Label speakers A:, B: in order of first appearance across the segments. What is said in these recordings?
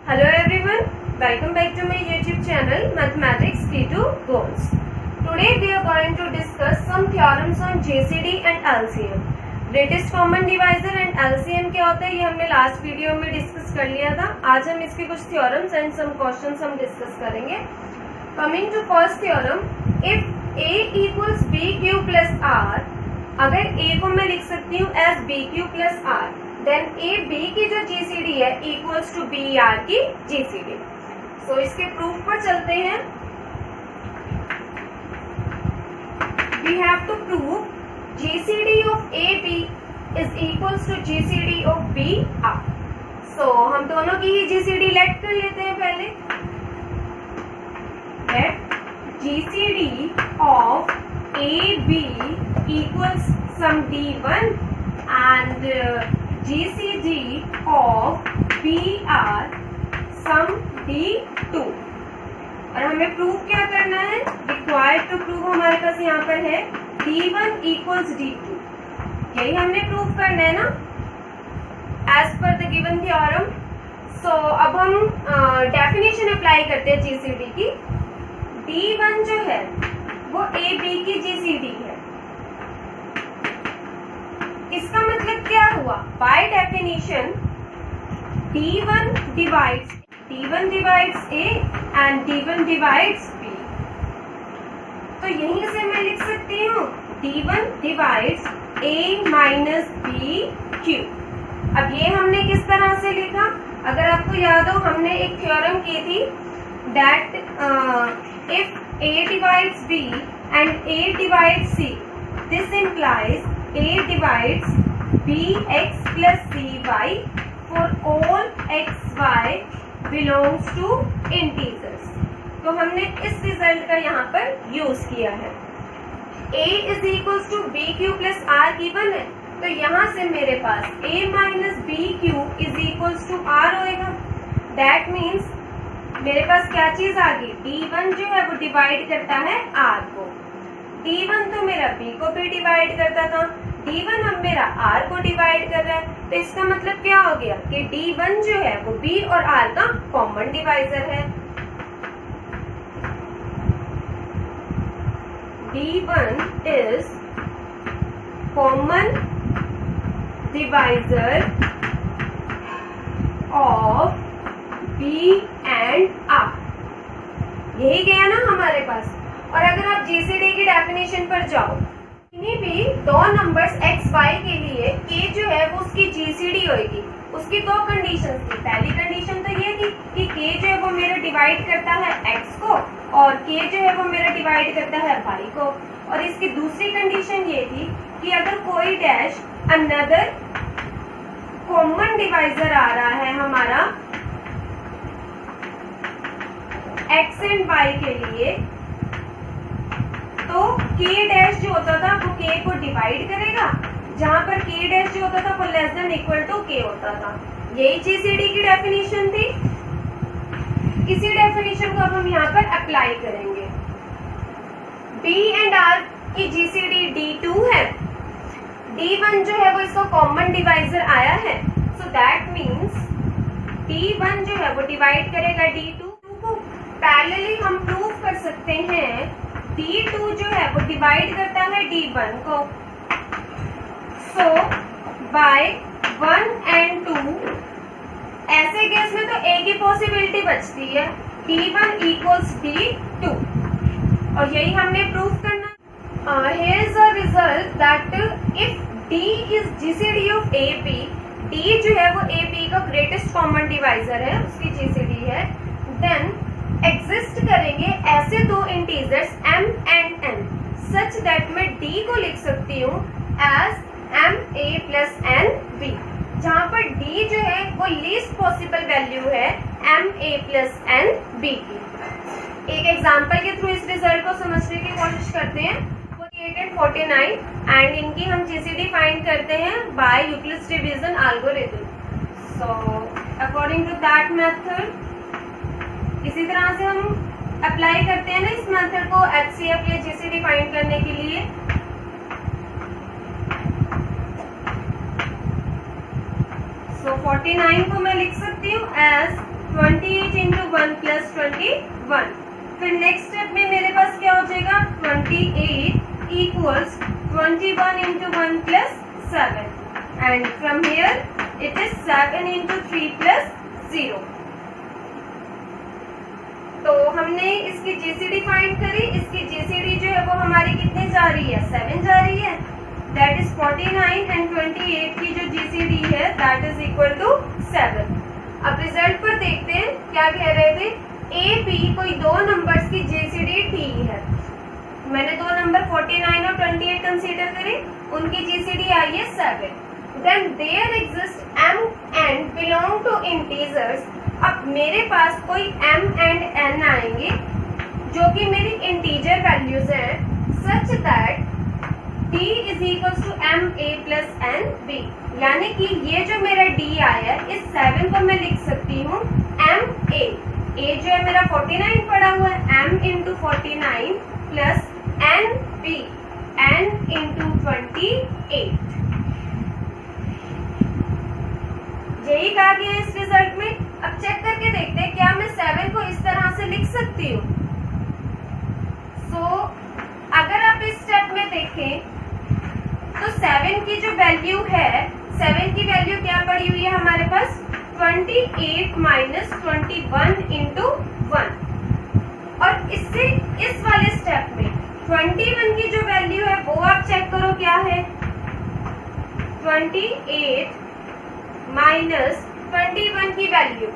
A: Hello everyone, welcome back to my YouTube channel Mathematics Key to Goals. Today we are going to discuss some theorems on GCD and LCM. Greatest common divisor and LCM क्या होता है ये हमने last video में discuss कर लिया था. आज हम इसके कुछ theorems and some questions हम डिस्कस करेंगे. Coming to first theorem, if A equals BQ plus R, अगर A को मैं लिख सकती हूँ as BQ plus R, then A B की जो जीसीडी है इक्वल्स टू बी आर की जीसीडी. सो इसके प्रूफ पर चलते हैं. We have to prove GCD of A B is equals to GCD of B R. So हम दोनों की ही जीसीडी लेट कर लेते हैं. पहले let GCD of A B equals some D1 and GCD of BR sum D2. और हमें proof क्या करना है? रिक्वायर्ड टू प्रूव हमारे पास यहाँ पर है D1 equals D2. यही हमने प्रूफ करना है ना as per the given theorem. सो अब हम डेफिनेशन अप्लाई करते हैं GCD की. D1 जो है वो AB की GCD है. इसका मतलब क्या हुआ? By definition D1 divides A and D1 divides B. तो यहीं से मैं लिख सकती हूँ D1 divides A minus B Q. अब ये हमने किस तरह से लिखा? अगर आपको याद हो हमने एक थ्योरम की थी that if A divides B and A divides C, this implies A divides bx plus cy for all xy belongs to integers. तो हमने इस रिजल्ट का यहाँ पर यूज किया है. A is equals to bq plus r given है, तो यहाँ से मेरे पास A minus bq is equals to r होएगा. That means मेरे पास क्या चीज आ गई? D1 जो है वो डिवाइड करता है r को. D1 तो मेरा B को भी डिवाइड करता था, D1 अब मेरा R को डिवाइड कर रहा है. तो इसका मतलब क्या हो गया कि D1 जो है वो B और R का कॉमन डिवाइजर है. D1 is common divisor of B and R. यही गया ना हमारे पास. और अगर आप जीसीडी की डेफिनेशन पर जाओ, किन्हीं भी दो नंबर्स x y के लिए k जो है वो उसकी जीसीडी होगी. उसकी दो कंडीशंस थी. पहली कंडीशन तो ये थी कि k जो है वो मेरा डिवाइड करता है x को और k जो है वो मेरा डिवाइड करता है y को. और इसकी दूसरी कंडीशन ये थी कि अगर कोई डैश अनदर कॉमन डिवाइजर आ रहा है हमारा x एंड y के लिए, तो k डैश जो होता था वो k को डिवाइड करेगा, जहां पर k डैश जो होता था वो less than equal to k होता था. यही जीसीडी की डेफिनेशन थी. इसी डेफिनेशन को अब हम यहाँ पर अप्लाई करेंगे. B एंड R की जीसीडी D2 है. D1 जो है वो इसका कॉमन डिवाइजर आया है. सो दैट मीन्स D1 जो है वो डिवाइड करेगा D2 को. पैरेलली हम प्रूव कर सकते हैं D2 जो है वो डिवाइड करता है D1 को. सो बाय 1 and 2 ऐसे केस में तो एक ही पॉसिबिलिटी बचती है, D1 equals D2. और यही हमने प्रूव करना. Here is a result that if D is GCD of AB, D जो है वो AB का ग्रेटेस्ट कॉमन डिवाइजर है, उसकी GCD है, then एग्जिस्ट करेंगे ऐसे दो integers m and n such that मैं d को लिख सकती हूँ एज ma plus nb, जहाँ पर d जो है वो लीस्ट पॉसिबल वैल्यू है ma plus nb की. एक एग्जांपल के थ्रू इस रिजल्ट को समझने की कोशिश करते हैं. 48 and 49 एंड इनकी हम जीसीडी फाइंड करते हैं by Euclid's division algorithm. So according to that method इसी तरह से हम अप्लाई करते हैं ना इस मेथड को एचसीएफ या जीसीडी फाइंड करने के लिए. सो 49 को मैं लिख सकती हूँ एज 20 1 प्लस 21। फिर नेक्स्ट स्टेप में मेरे पास क्या हो जाएगा 28 equals 21 into 1 plus 7 and from here it is 7 into 3 plus 0। तो हमने इसकी जीसीडी फाइंड करी। इसकी जीसीडी जो है वो हमारी कितनी जा रही है 7 जा रही है, दैट इज 49 एंड 28 की जो जीसीडी है दैट इज इक्वल टू 7। अब रिजल्ट पर देखते हैं क्या कह रहे थे। ए बी कोई दो नंबर्स की जीसीडी टी है। मैंने दो नंबर 49 और 28 कंसीडर करे, उनकी जीसीडी आई है 7। Then there exist m and belong to integers। अब मेरे पास कोई m and n आएंगे जो कि मेरी इंटीजर वैल्यूज हैं such that d is equals to m a plus n b। यानी कि ये जो मेरा d आया है इस 7 को मैं लिख सकती हूँ m a। a जो है मेरा 49 पड़ा हुआ है m into 49 plus n b n into 28। यही कहा गया इस रिजल्ट में। अब चेक करके देखते हैं क्या मैं 7 को इस तरह से लिख सकती हूँ। अगर आप इस स्टेप में देखें तो 7 की जो वैल्यू है 7 की वैल्यू क्या पड़ी हुई है हमारे पास 28 माइनस 21 इंटू 1। और इससे इस वाले स्टेप में 21 की जो वैल्यू है वो आप चेक करो क्या है 28 माइनस 21 की वैल्यू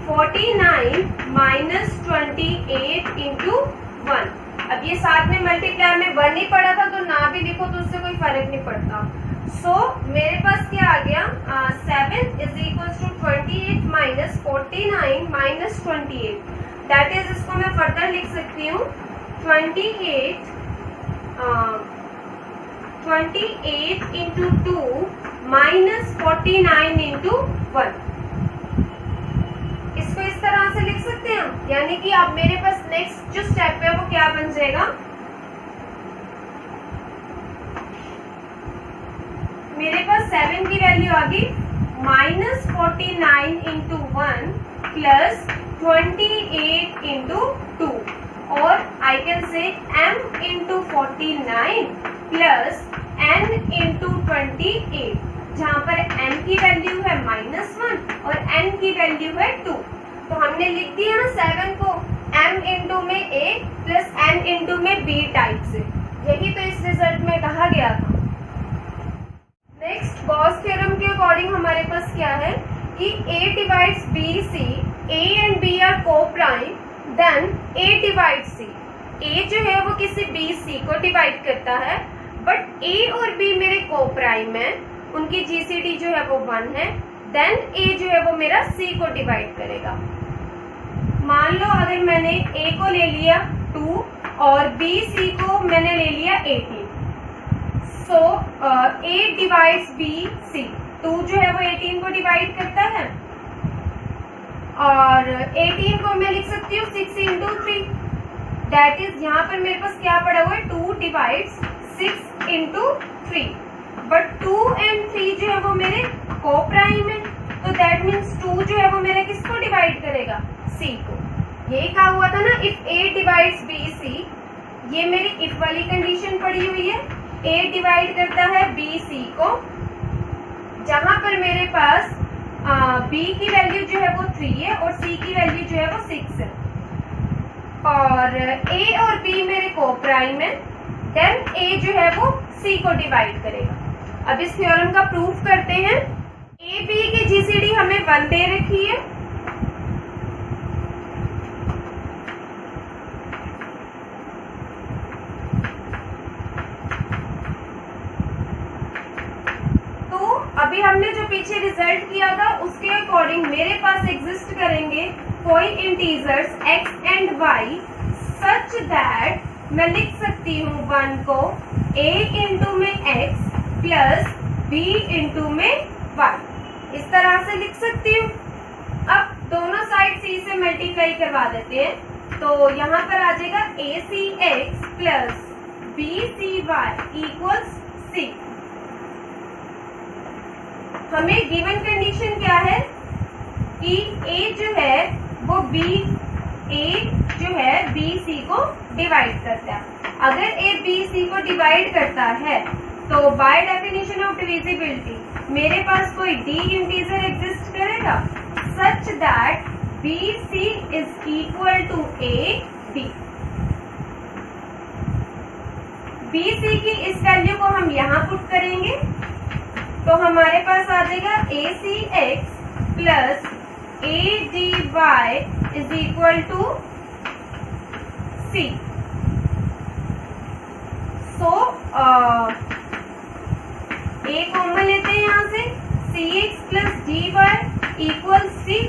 A: 49 माइनस 28 इंटू 1। अब ये साथ में मल्टीप्लाई में 1 ही पड़ा था तो ना भी लिखो तो उससे कोई फर्क नहीं पड़ता। सो मेरे पास क्या आ गया 7 is equals to 28 minus 49 minus 28। That is इसको मैं फर्दर लिख सकती हूँ 28 इंटू 2 माइनस 49 इंटू 1। इसको इस तरह से लिख सकते हैं हम। यानी कि अब मेरे पास नेक्स्ट जो स्टेप है वो क्या बन जाएगा मेरे पास 7 की वैल्यू आ गई माइनस 49 इंटू 1 प्लस 28 इंटू 2 और I can say m into 49 plus n into 28 जहाँ पर n की वैल्यू है -1 और n की वैल्यू है 2। तो हमने लिख दिया ना 7 को m इंटू में a प्लस n इंटू में b टाइप से। यही तो इस रिजल्ट में कहा गया था। नेक्स्ट गॉस थ्योरम के अकॉर्डिंग हमारे पास क्या है कि a divides b c, a and b are coprime, then a divides c। a जो है वो किसी b c को डिवाइड करता है बट a और b मेरे को प्राइम है, उनकी जीसीडी जो है वो 1 है। देन a जो है वो मेरा c को डिवाइड करेगा। मान लो अगर मैंने a को ले लिया 2 और b c को मैंने ले लिया 18। सो a डिवाइड्स b c। 2 जो है वो 18 को डिवाइड करता है और 18 को मैं लिख सकती हूँ 6 इंटू 3। दैट इज यहाँ पर मेरे पास क्या पड़ा हुआ है 2 डिवाइड्स 6 इंटू 3। बट 2 एंड 3 जो है वो मेरे को प्राइम है तो दैट मीन्स 2 जो है वो मेरे किसको डिवाइड करेगा c को। यही कहा हुआ था ना if a divides b c। ये मेरी इफ वाली कंडीशन पड़ी हुई है। a डिवाइड करता है b c को जहां पर मेरे पास b की वैल्यू जो है वो 3 है और c की वैल्यू जो है वो 6 है और a और b मेरे को प्राइम है। देन a जो है वो c को डिवाइड करेगा। अब इस थ्योरम का प्रूफ करते हैं। ए बी की जीसीडी हमें 1 दे रखी है तो अभी हमने जो पीछे रिजल्ट किया था उसके अकॉर्डिंग मेरे पास एग्जिस्ट करेंगे कोई integers x and y such that मैं लिख सकती हूँ 1 को a इंटू में x प्लस b इंटू में y। इस तरह से लिख सकती हूँ। अब दोनों साइड c से मल्टीप्लाई करवा देते हैं तो यहाँ पर आ जाएगा acx plus bcy equals c। हमें गिवन कंडीशन क्या है कि a जो है वो b ए जो है बी सी को डिवाइड करता है। अगर ए बी सी को डिवाइड करता है तो बाय डेफिनेशन ऑफ डिविजिबिलिटी मेरे पास कोई डी इंटीजर एग्जिस्ट करेगा such that B C is equal to A B. B C की इस वैल्यू को हम यहाँ पुट करेंगे तो हमारे पास आ जाएगा A C X plus A D Y is equal to C. So A common लेते हैं यहाँ से C X plus D Y equal C.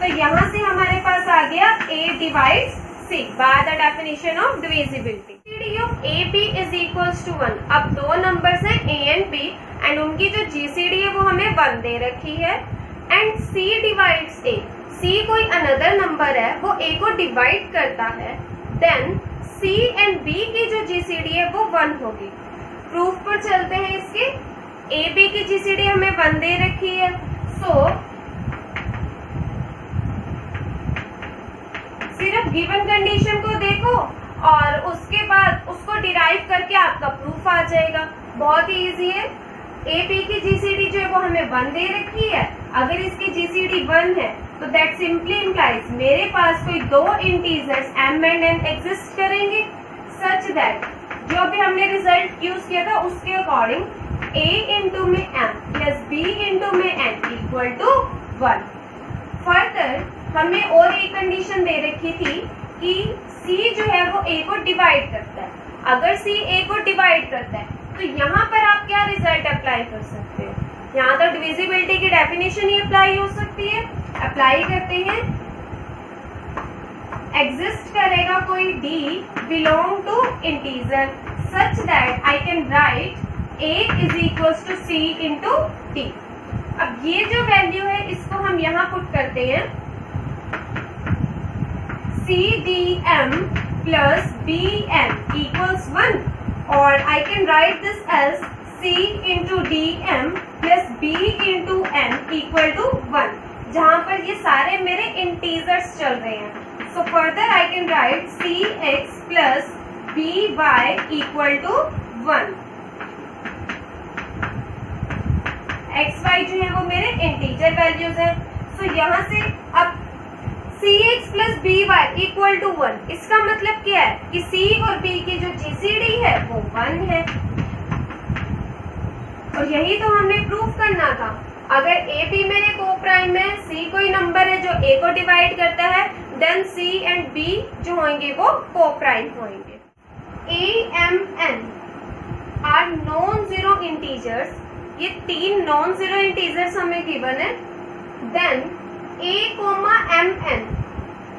A: तो यहाँ से हमारे पास आ गया A divides C by the definition of divisibility. GCD of A B is equals to 1। अब दो नंबर्स हैं ए एंड बी एंड उनकी जो जीसीडी है वो हमें 1 दे रखी है एंड सी डिवाइड्स ए। सी कोई अनदर नंबर है वो ए को डिवाइड करता है देन सी एंड बी की जो जीसीडी है वो 1 होगी। प्रूफ पर चलते हैं इसके। ए बी की जीसीडी हमें 1 दे रखी है सो सिर्फ गिवन कंडीशन को देखो और उसके बाद उसको डिराइव करके आपका प्रूफ आ जाएगा। बहुत ही इजी है। ए बी की जीसीडी जो है वो हमें 1 दे रखी है। अगर इसकी जीसीडी 1 है तो दैट सिंपली इंप्लाइज मेरे पास कोई दो integers m and n exist करेंगे सच दैट जो भी हमने रिजल्ट यूज किया था उसके अकॉर्डिंग a इंटू में m प्लस b इंटू में n इक्वल टू 1। फर्दर हमें और एक कंडीशन दे रखी थी कि c जो है वो a को डिवाइड करता है। अगर c a को डिवाइड करता है तो यहाँ पर आप क्या रिजल्ट अप्लाई कर सकते हो? यहाँ तो डिविजिबिलिटी की डेफिनेशन ही अप्लाई हो सकती है। अप्लाई करते हैं। एग्जिस्ट करेगा कोई d belong to integer such that I can write a is equals to c into d। अब ये जो वैल्यू है इसको हम यहाँ पुट करते हैं c d m plus b n equals 1 और I can write this as c into D M plus b into n equal to 1 जहाँ पर ये सारे मेरे इंटीजर्स चल रहे हैं। So further I can write C X plus B Y equal to 1। X Y जो है वो मेरे इंटीजर वैल्यूज हैं। सो यहाँ से अब C X plus B Y equal to 1 इसका मतलब क्या है कि सी और बी की जो जीसीडी है वो 1 है और यही तो हमने प्रूफ करना था। अगर ए बी मेरे को प्राइम है सी कोई नंबर है जो ए को डिवाइड करता है देन सी एंड बी जो होंगे वो को प्राइम होंगे। A M N are non zero integers. ये 3 नॉन जीरो इंटीजर्स हमें गिवन है। देन a कोमा एम एन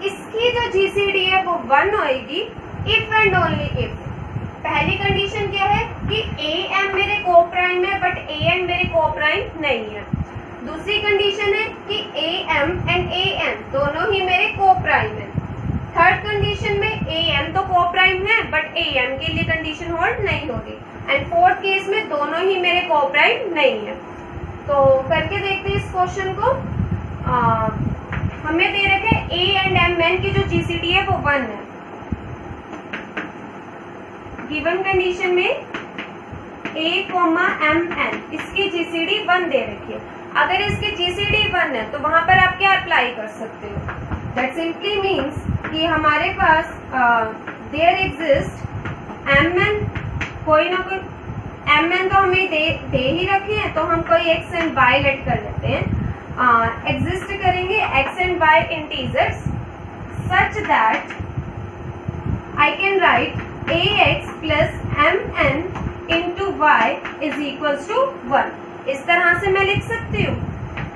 A: इसकी जो जीसीडी है वो 1 होएगी इफ एंड ओनली इफ। पहली कंडीशन क्या है कि ए एम मेरे को प्राइम है बट ए एन मेरे को प्राइम नहीं है। दूसरी कंडीशन है कि A M and A N दोनों ही मेरे को प्राइम है। थर्ड कंडीशन में ए एम तो को प्राइम है बट ए एम के लिए कंडीशन होल्ड नहीं होगी एंड फोर्थ केस में दोनों ही मेरे को प्राइम नहीं है। तो करके देखते हैं इस क्वेश्चन को। हमें दे रखे ए एंड एम एन की जो जीसीडी है वो 1 है। गिवन कंडीशन में ए कोमा एम एन इसकी जीसीडी 1 दे रखी है। अगर इसकी जीसीडी 1 है तो वहां पर आप क्या अप्लाई कर सकते हो? दैट सिंपली मीन्स कि हमारे पास देयर एग्जिस्ट एम एन कोई ना कोई एम एन तो हमें दे ही रखे हैं तो हम कोई एक्स एंड वाई लेट कर लेते हैं। एग्जिस्ट करेंगे X and Y integers such that I can write A X plus M N into Y is equals to 1। इस तरह से मैं लिख सकती हूँ।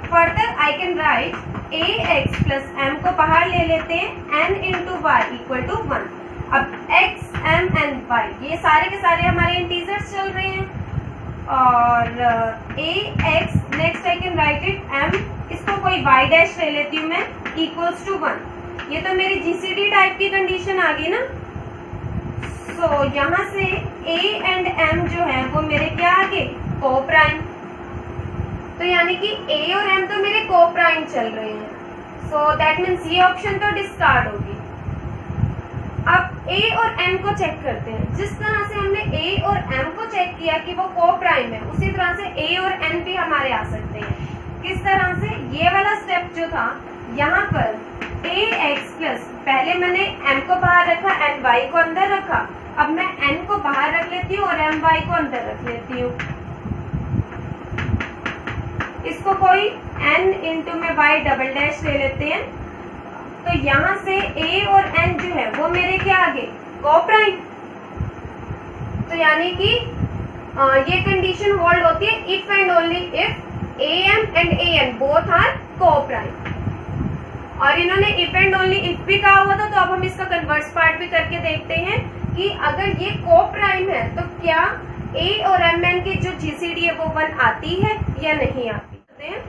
A: Further I can write A X plus M को बाहर ले लेते हैं N into Y equal to 1। अब x m एंड y ये सारे के सारे हमारे इंटीजर्स चल रहे हैं और a x next I can right it m इसको कोई y डैश ले लेती हूँ मैं इक्वल्स टू 1। ये तो मेरी जीसीडी टाइप की कंडीशन आ गई ना। सो यहाँ से a एंड m जो है वो मेरे क्या आ गए को प्राइम। तो यानी कि a और m तो मेरे को प्राइम चल रहे हैं। सो दैट मीन्स ये ऑप्शन तो डिस्कार्ड होगी। ए और एम को चेक करते हैं। जिस तरह से हमने ए और एम को चेक किया कि वो को प्राइम है, उसी तरह से ए और एन भी हमारे आ सकते हैं। किस तरह से? ये वाला स्टेप जो था, यहाँ पर ए एक्स प्लस, पहले मैंने एम को बाहर रखा, एन वाई को अंदर रखा, अब मैं एन को बाहर रख लेती हूँ और एम वाई को अंदर रख लेती हूँ। इसको कोई एन इंटू में वाई डबल डैश ले लेते हैं, तो यहाँ से ए और एन जो है वो मेरे क्या आ गए? को प्राइम। तो यानी कि ये कंडीशन होल्ड होती है if and only if A M and A N both are coprime. और इन्होंने इफ एंड ओनली इफ भी कहा हुआ था, तो अब हम इसका कन्वर्स पार्ट भी करके देखते हैं कि अगर ये को प्राइम है तो क्या ए और एम एन की जो जीसीडी है वो 1 आती है या नहीं आती।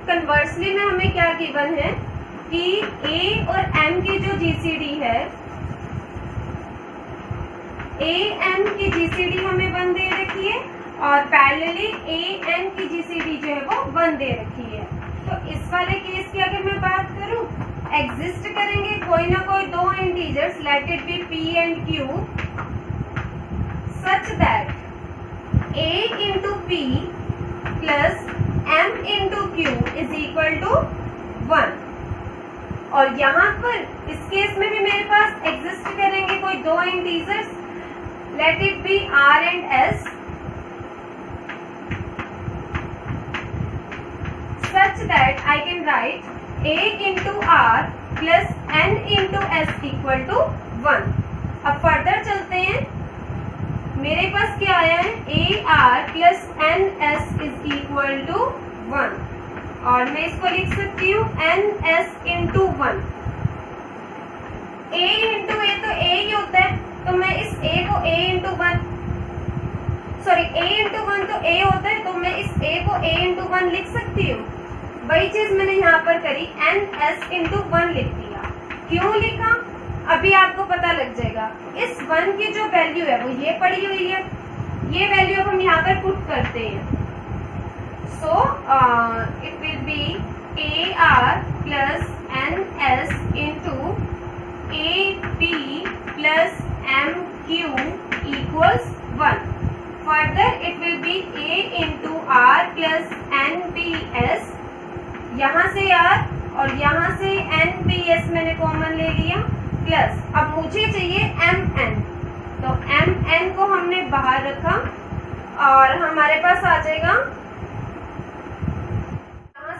A: कन्वर्सली में हमें क्या गिवन है कि ए और एम की जो जीसीडी है, ए एम की जीसीडी हमें 1 दे रखी है और पैरेलली ए एन की जीसीडी जो है वो 1 दे रखी है। तो इस वाले केस की अगर मैं बात करूं, एग्जिस्ट करेंगे कोई ना कोई दो integers, let it be P and Q, such that A into P plus M into Q is equal to 1। और यहाँ पर इस केस में भी मेरे पास एग्जिस्ट करेंगे कोई दो integers, let it be R and S, such that I can write A into R plus N into S equal to 1। अब फर्दर चलते हैं, मेरे पास क्या आया है? A R plus N S is equal to 1 और मैं इसको लिख सकती हूँ N S into 1। A into A तो ए ही होता है, तो मैं इस ए को ए इंटू 1, सॉरी ए इंटू 1 तो ए होता है, तो मैं इस ए को ए इंटू 1 लिख सकती हूँ। वही चीज मैंने यहाँ पर करी, एन एस इंटू 1 लिख दिया। क्यों लिखा अभी आपको पता लग जाएगा। इस 1 की जो वैल्यू है वो ये पड़ी हुई है, ये वैल्यू अब हम यहाँ पर पुट करते हैं। So it will be AR plus NS into AP plus MQ equals 1. Further it will be A into R plus NPS, यहाँ से R और यहाँ से NPS मैंने कॉमन ले लिया, प्लस अब मुझे चाहिए MN, तो MN को हमने बाहर रखा और हमारे पास आ जाएगा,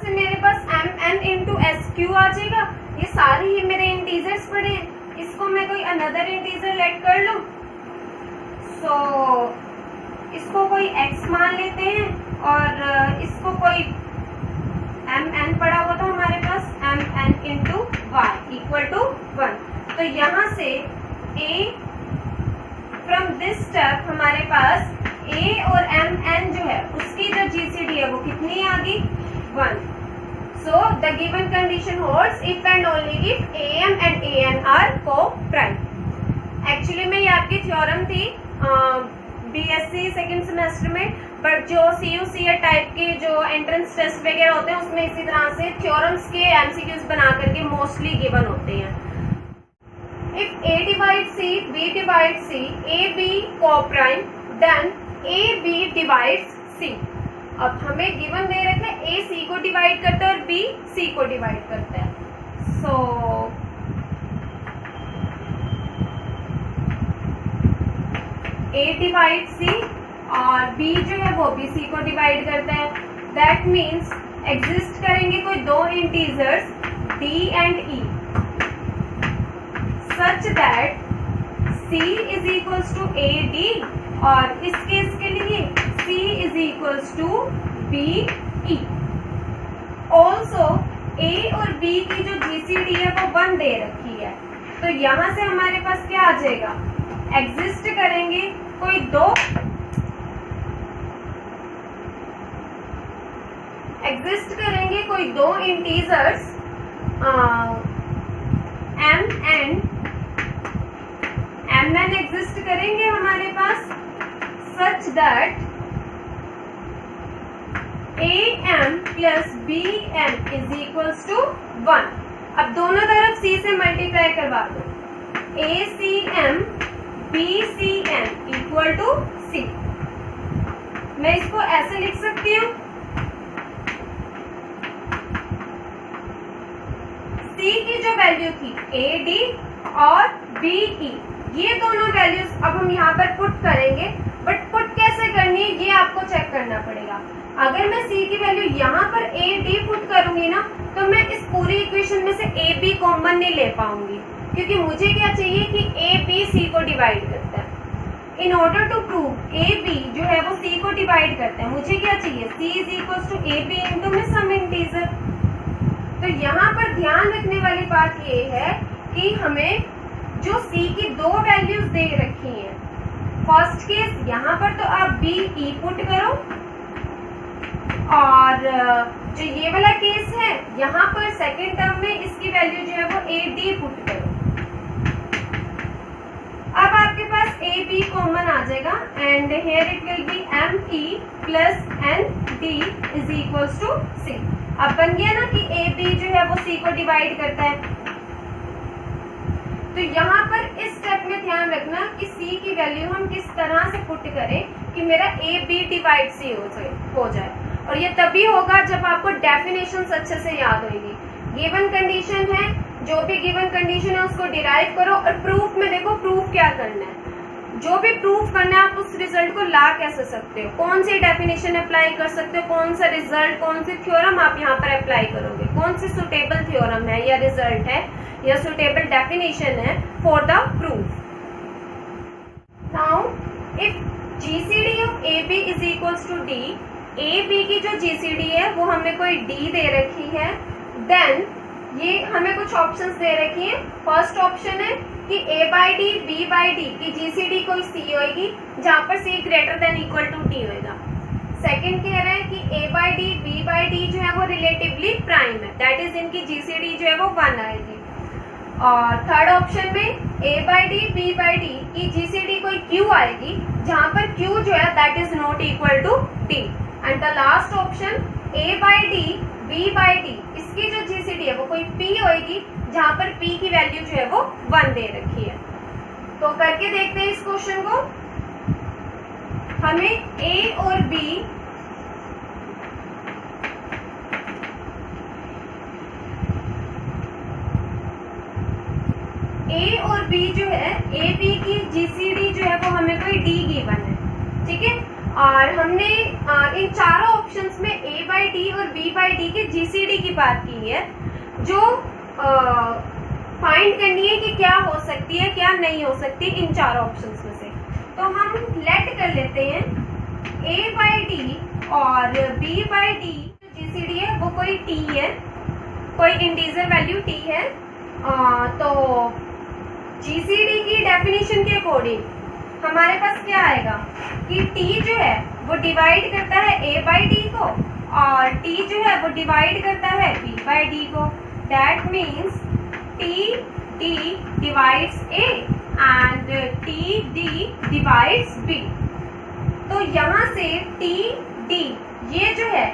A: मेरे पास M N into S Q आ जाएगा। ये सारे ही मेरे इंटीजर्स पड़े हैं, इसको मैं कोई अनदर इंटीजर लेट कर लूं, सो इसको कोई एक्स मान लेते हैं और इसको कोई एम एन पड़ा हुआ था हमारे पास, M N into Y equal to 1। तो यहाँ से ए फ्रॉम दिस स्टेप हमारे पास ए और एम एन जो है उसकी जो जीसीडी है वो कितनी आ गई? 1. So the given condition holds if and only if AM and AN are co-prime. Actually में ये आपकी थ्योरम थी BSc सेकेंड सेमेस्टर में, बट जो CUCA टाइप के जो एंट्रेंस टेस्ट वगैरह होते हैं उसमें इसी तरह से थ्योरम्स के MCQs बना करके मोस्टली गिवन होते हैं। If A divides C, B divides C, AB co-prime, then AB divides C. अब हमें गिवन दे रखा है ए सी को डिवाइड करता है और बी सी को डिवाइड करता है। सो ए डिवाइड सी और बी जो है वो बी सी को डिवाइड करता है। दैट मीन्स एग्जिस्ट करेंगे कोई दो integers D and E, such that C is equals to A D और इस केस के लिए C is equals to B E. Also A और B की जो GCD है वो 1 दे रखी है, तो यहाँ से हमारे पास क्या आ जाएगा? एग्जिस्ट करेंगे कोई दो इंटीजर्स M N एग्जिस्ट करेंगे हमारे पास, such that AM plus BM is equals to 1। अब दोनों तरफ C से मल्टीप्लाई करवा दो, ACM BCN equal to C। मैं इसको ऐसे लिख सकती हूँ, C की जो वैल्यू थी AD और BE, ये दोनों वैल्यूज अब हम यहाँ पर पुट करेंगे, बट पुट कैसे करनी है ये आपको चेक करना पड़ेगा। अगर मैं C की वैल्यू यहाँ पर AD पुट करूंगी ना, तो मैं इस पूरी इक्वेशन में से AB कॉमन नहीं ले पाऊंगी, क्योंकि मुझे क्या चाहिए कि AB C को डिवाइड करता है। In order to prove AB जो है वो C को डिवाइड करता है, मुझे क्या चाहिए, C is equal to AB into में सम इंटीजर। तो यहाँ पर ध्यान रखने वाली बात ये है कि हमें जो C की दो वैल्यूज दे रखी हैं, फर्स्ट केस यहाँ पर तो आप BE पुट करो, और जो ये वाला केस है यहाँ पर सेकेंड टर्म में इसकी वैल्यू जो है वो AD पुट करो। अब आपके पास AB कॉमन आ जाएगा and here it will be ME plus ND is equals to C। अब बन गया ना कि AB जो है वो C को डिवाइड करता है। तो यहाँ पर इस स्टेप में ध्यान रखना कि C की वैल्यू हम किस तरह से पुट करें कि मेरा AB डिवाइड C हो जाए, और ये तभी होगा जब आपको डेफिनेशंस अच्छे से याद होगी। गिवन कंडीशन है, जो भी गिवन कंडीशन है उसको डिराइव करो, और प्रूफ में देखो प्रूफ क्या करना है। जो भी प्रूफ करना है आप उस रिजल्ट को ला कैसे सकते हो, कौन सी डेफिनेशन अप्लाई कर सकते हो, कौन सा रिजल्ट, कौन सी थ्योरम आप यहाँ पर अप्लाई करोगे, कौन सी सुटेबल थ्योरम है या रिजल्ट है या सुटेबल डेफिनेशन है for the proof. Now if GCD of AB is equals to D, AB की जो GCD है वो हमें कोई D दे रखी है, देन ये हमें कुछ ऑप्शंस दे रखी हैं। फर्स्ट ऑप्शन है कि A by D B by D की GCD कोई C होगी जहां पर C greater than equal to D होएगा। सेकंड कह रहा है कि A by D B by D जो है वो रिलेटिवली प्राइम है, दैट इज इनकी GCD जो है वो 1 आएगी। और थर्ड ऑप्शन में A by D B by D की GCD कोई Q आएगी जहां पर Q जो है that is not equal to D। And the last option A by D B by D, इसकी जो GCD है वो कोई P होएगी जहां पर P की वैल्यू जो है वो 1 दे रखी है। तो करके देखते हैं इस क्वेश्चन को। हमें A और B जो है AB की GCD जो है वो हमें कोई D गिवन है, ठीक है। और हमने इन चारों ऑप्शंस में A बाई डी और B बाई डी के GCD की बात की है, जो फाइंड करनी है कि क्या हो सकती है क्या नहीं हो सकती इन चारों ऑप्शंस में से। तो हम लेट कर लेते हैं A बाई डी और B बाई डी GCD है वो कोई T है, कोई इंटीजर वैल्यू T है। तो GCD की डेफिनेशन के अकॉर्डिंग हमारे पास क्या आएगा कि T जो है वो डिवाइड करता है A बाई डी को, और T जो है वो डिवाइड करता है B बाई डी को। That means T D divides A and T D divides B। तो यहाँ से T D ये जो है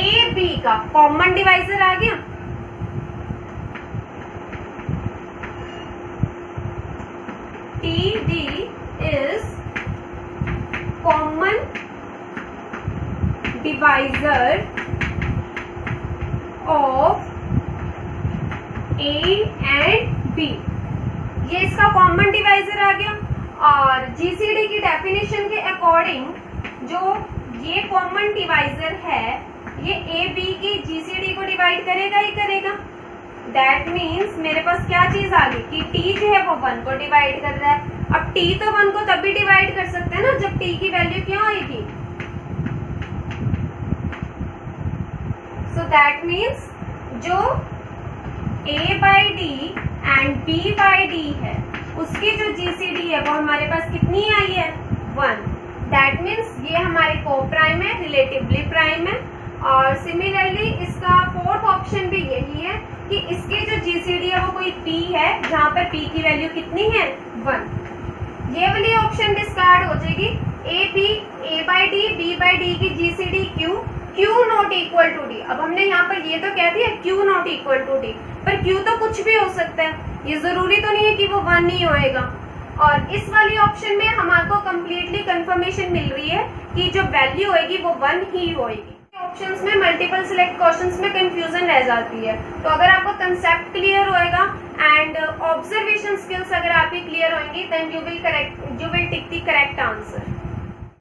A: A B का कॉमन डिवाइजर आ गया। T D is common divisor of A and B, ये इसका कॉमन डिवाइजर आ गया। और GCD की डेफिनेशन के अकॉर्डिंग जो ये कॉमन डिवाइजर है ये A B की GCD को डिवाइड करेगा ही करेगा। दैट मीन्स मेरे पास क्या चीज आ गई कि T जो है वो 1 को डिवाइड कर रहा है। अब T तो 1 को तभी डिवाइड कर सकते हैं ना जब T की वैल्यू क्या होगी। सो दैट मीन्स जो A by D and B by D है उसकी जो GCD है वो हमारे पास कितनी आई है 1। दैट मीन्स ये हमारे को प्राइम है, रिलेटिवली प्राइम है। और सिमिलरली इसका फोर्थ ऑप्शन भी यही है कि इसकी जो GCD है वो कोई P है जहां पर P की वैल्यू कितनी है 1। ये वाली ऑप्शन डिस्कार्ड हो जाएगी। A by D B by D की GCD Q not equal to D। अब हमने यहाँ पर ये तो कह दिया Q not equal to D, पर Q तो कुछ भी हो सकता है, ये जरूरी तो नहीं है कि वो 1 ही होएगा। और इस वाली ऑप्शन में हमारे कंप्लीटली कंफर्मेशन मिल रही है कि जो वैल्यू होगी वो 1 ही होगी। ऑप्शंस में मल्टीपल सिलेक्ट क्वेश्चंस में कंफ्यूजन रह जाती है, तो अगर आपको कंसेप्ट क्लियर होएगा एंड ऑब्जर्वेशन स्किल्स अगर आपकी क्लियर होंगी then you will tick the correct answer.